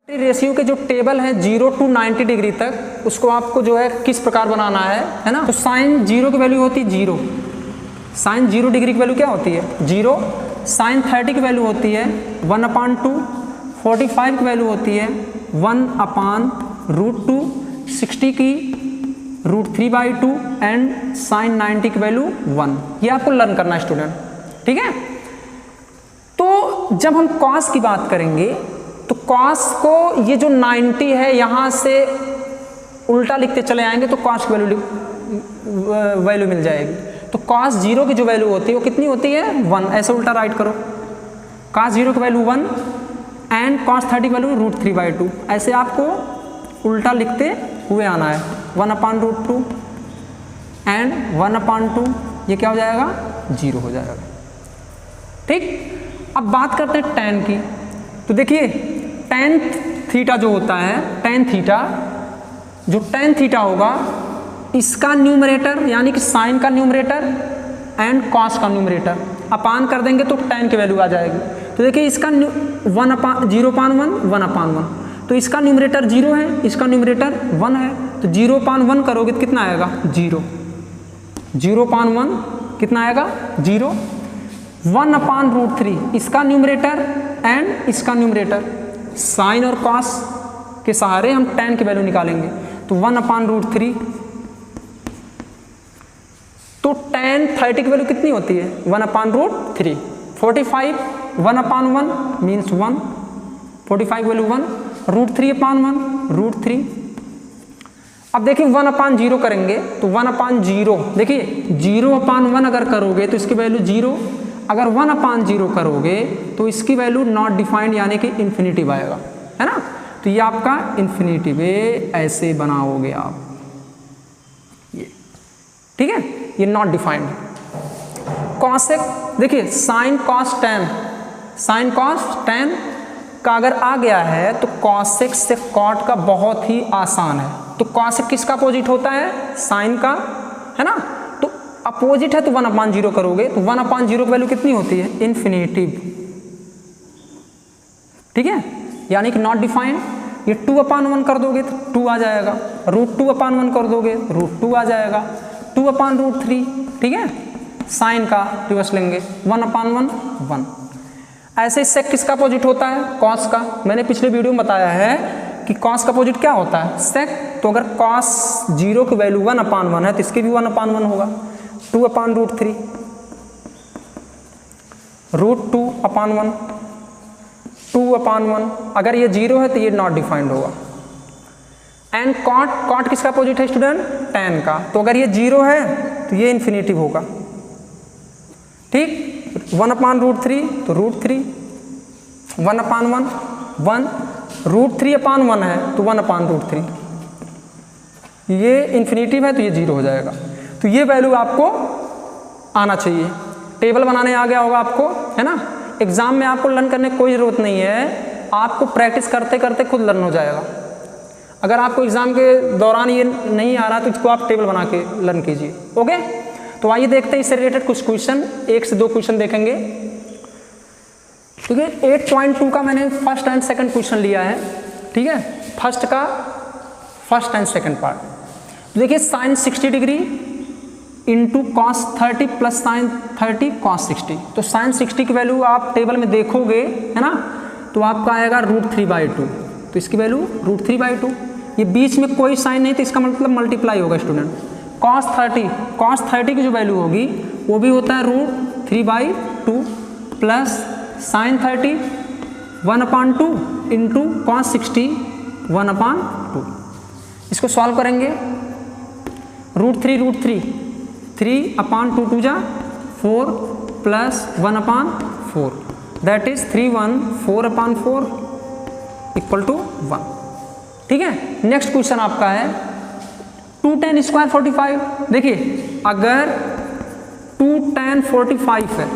Ratio के जो table है 0 to 90 डिग्री तक, उसको आपको जो है किस प्रकार बनाना है ना। तो साइन 0 की वैल्यू होती है 0, साइन 0 डिग्री की वैल्यू क्या होती है 0, साइन 30 की वैल्यू होती है 1/2, 45 की वैल्यू होती है 1/√2, 60 की √3/2 एंड साइन 90 की वैल्यू 1। ये आपको लर्न करना है स्टूडेंट, ठीक है। तो जब हम कॉस की बात करेंगे तो कॉस को ये जो 90 है यहाँ से उल्टा लिखते चले आएंगे तो कॉस की वैल्यू मिल जाएगी। तो कॉस 0 की जो वैल्यू होती है वो कितनी होती है 1, ऐसे उल्टा राइट करो, कॉस 0 की वैल्यू 1 एंड कॉस 30 की वैल्यू √3/2, ऐसे आपको उल्टा लिखते हुए आना है। 1/√2 एंड 1/2, ये क्या हो जाएगा 0 हो जाएगा, ठीक। अब बात करते हैं tan की। तो देखिए tan थीटा जो होता है, tan थीटा, जो tan थीटा होगा इसका न्यूमरेटर यानी कि साइन का न्यूमरेटर एंड कॉस का न्यूमरेटर अपान कर देंगे तो tan की वैल्यू आ जाएगी। तो देखिए इसका 0/1 तो इसका न्यूमरेटर 0 है, इसका न्यूमरेटर 1 है, तो 0/1 करोगे तो कितना आएगा 0, 0/1 कितना आएगा 0, 1/√3 इसका न्यूमरेटर एंड इसका न्यूमरेटर, साइन और कॉस के सहारे हम tan की वैल्यू निकालेंगे। तो 1/√3, तो tan 30 की वैल्यू कितनी होती है 1/√3, 45 1/1 मीन्स 1, 45 की वैल्यू 1, √3/1 √3। अब देखिए 1/0 करेंगे तो 1/0, देखिए 0/1 अगर करोगे तो इसकी वैल्यू 0, अगर 1/0 करोगे तो इसकी वैल्यू नॉट डिफाइंड यानी कि इन्फिनिटिव आएगा, है ना। तो ये आपका इन्फिनिटिव है, ऐसे बनाओगे आप ये, ठीक है, ये नॉट डिफाइंड। कॉसेक देखिए sine cos tan, sine cos tan का अगर आ गया है तो कॉसेक से कॉट का बहुत ही आसान है। तो कॉसेक किसका अपोजिट होता है साइन का, है ना। तो अपोजिट है तो 1/0 करोगे तो 1/0 की वैल्यू कितनी होती है इन्फिनिटिव, ठीक है, यानी कि नॉट डिफाइंड। ये 2/1 कर दोगे तो 2 आ जाएगा, √2/1 कर दोगे √2 आ जाएगा, 2/√3, ठीक है, साइन का रिवर्स लेंगे 1/1 1। ऐसे सेक किसका अपोजिट होता है कॉस का, मैंने पिछले वीडियो में बताया है कि कॉस का अपोजिट क्या होता है सेक। तो अगर कॉस 0 की वैल्यू 1/1 है तो इसके भी 1/1 होगा, 2/√3, √2/1, 2/1। अगर ये 0 है तो ये नॉट डिफाइंड होगा। एंड कॉट किसका अपोजिट है स्टूडेंट tan का, तो अगर ये 0 है तो ये इन्फिनिटिव होगा, ठीक। 1/√3 तो √3, 1/1 1, √3/1 है तो 1/√3, ये इन्फिनिटिव है तो ये 0 हो जाएगा। तो ये वैल्यू आपको आना चाहिए, टेबल बनाने आ गया होगा आपको, है ना। एग्जाम में आपको लर्न करने की कोई ज़रूरत नहीं है, आपको प्रैक्टिस करते करते खुद लर्न हो जाएगा। अगर आपको एग्जाम के दौरान ये नहीं आ रहा तो इसको आप टेबल बना के लर्न कीजिए, ओके। तो आइए देखते हैं इससे रिलेटेड कुछ क्वेश्चन, 1 से 2 क्वेश्चन देखेंगे, ठीक है। 8.2 का मैंने फर्स्ट एंड सेकंड क्वेश्चन लिया है, ठीक है, फर्स्ट का फर्स्ट एंड सेकंड पार्ट। देखिए sine 60 degree into cos 30 plus sine 30 cos 60। तो साइन 60 की वैल्यू आप टेबल में देखोगे, है ना, तो आपका आएगा √3/2, तो इसकी वैल्यू √3/2। ये बीच में कोई साइन नहीं तो इसका मतलब मल्टीप्लाई होगा स्टूडेंट। कॉस 30 की जो वैल्यू होगी वो भी होता है √3/2 प्लस साइन 30 1/2 इंटू कॉस 60 1/2। इसको सॉल्व करेंगे, √3 3/2 2 जा 4 plus 1/4, that is 3/1 4/4 equal to 1, ठीक है। नेक्स्ट क्वेश्चन आपका है 2 tan स्क्वायर 45। देखिए अगर 2 tan 45 है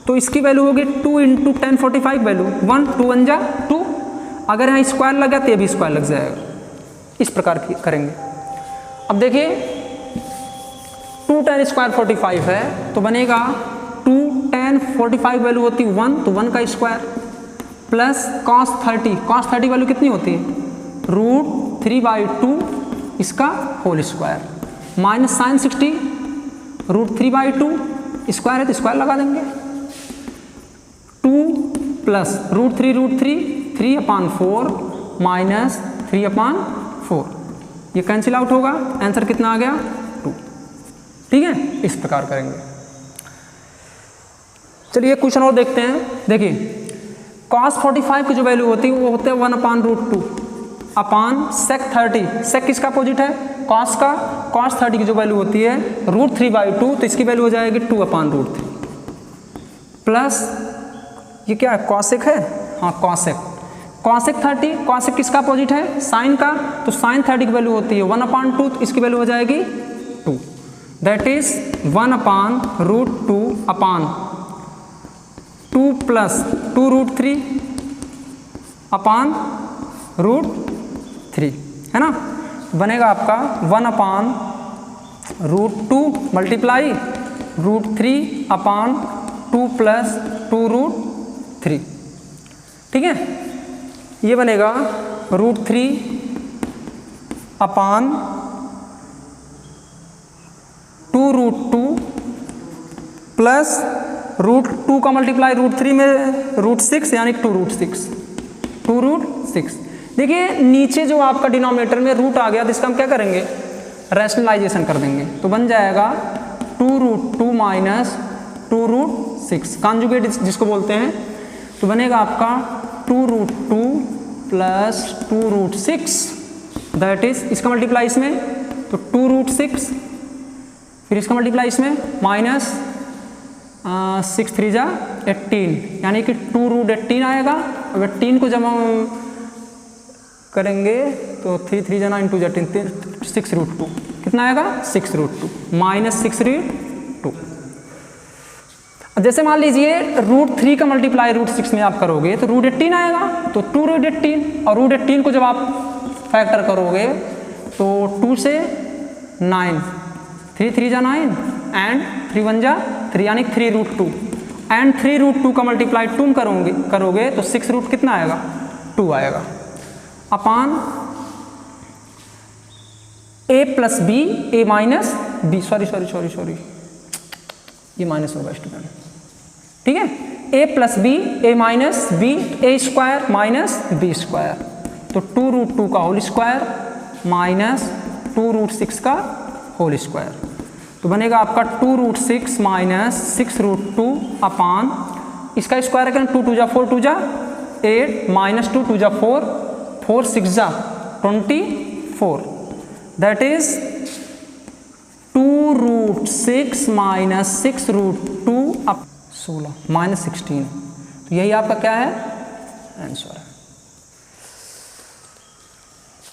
तो इसकी वैल्यू होगी 2 इंटू tan 45 वैल्यू 1, 2 1 जा 2, अगर यहाँ स्क्वायर लगा तो ये भी स्क्वायर लग जाएगा, इस प्रकार की करेंगे। अब देखिए 2 tan स्क्वायर 45 है तो बनेगा 2 tan 45 वैल्यू होती 1, तो 1 का स्क्वायर प्लस कॉस 30 वैल्यू कितनी होती है √3/2 इसका whole square minus sine 60 √3/2 square है तो स्क्वायर लगा देंगे 2 प्लस √3 3/4 माइनस 3/4 ये कैंसिल आउट होगा आंसर कितना आ गया 2। ठीक है, इस प्रकार करेंगे। चलिए क्वेश्चन और देखते हैं। देखिए cos 45 की जो वैल्यू होती है वो होते हैं 1/√2 अपान sec 30। sec किसका अपोजिट है cos का। cos 30 की जो वैल्यू होती है √3/2 तो इसकी वैल्यू हो जाएगी 2/√3 प्लस ये क्या है cosec है, हाँ cosec 30। cosec किसका अपोजिट है साइन का, तो साइन 30 की वैल्यू होती है 1/2 तो इसकी वैल्यू हो जाएगी 2 दैट इज 1/√2 अपान 2 प्लस 2√3 अपान √3 है ना, बनेगा आपका 1/√2 मल्टीप्लाई √3 अपान 2 प्लस 2√3। ठीक है, ये बनेगा √3 अपान 2√2 प्लस √2 का मल्टीप्लाई √3 में √6 यानी 2√6। देखिए नीचे जो आपका डिनोमिनेटर में रूट आ गया तो इसका हम क्या करेंगे रैशनलाइजेशन कर देंगे तो बन जाएगा 2√2 माइनस 2√6 कॉन्जुगेट जिसको बोलते हैं, तो बनेगा आपका 2√2 प्लस 2√6 दैट इज इसका मल्टीप्लाई इसमें तो 2√6 फिर इसका मल्टीप्लाई इसमें माइनस 6 3 जा 18 यानी कि 2√18 आएगा। अब 18 को जब हम करेंगे तो 3 3 जा 9 2 जा 18 6√2 कितना आएगा 6√2 माइनस 6√2। जैसे मान लीजिए √3 का मल्टीप्लाई √6 में आप करोगे तो √18 आएगा तो 2√18 और √18 को जब आप फैक्टर करोगे तो 2 से 9 3 3 जा 9 एंड 3 1 जा 3 यानी 3√2 एंड 3√2 का मल्टीप्लाई 2 करोगे तो 6 कितना आएगा 2 आएगा upon a plus B A minus B sorry ये माइनस होगा स्टूडेंट। ठीक है, a plus B A minus B A square minus B square तो 2√2 का होल स्क्वायर माइनस 2√6 का होल स्क्वायर तो बनेगा आपका 2√6 माइनस 6√2 अपान इसका स्क्वायर करें 2 2 जा 4 2 जा 8 माइनस 2 2 जा 4 4 6 जा 24 दैट इज 2√6 माइनस 6√2 16 माइनस 16 तो यही आपका क्या है आंसर है।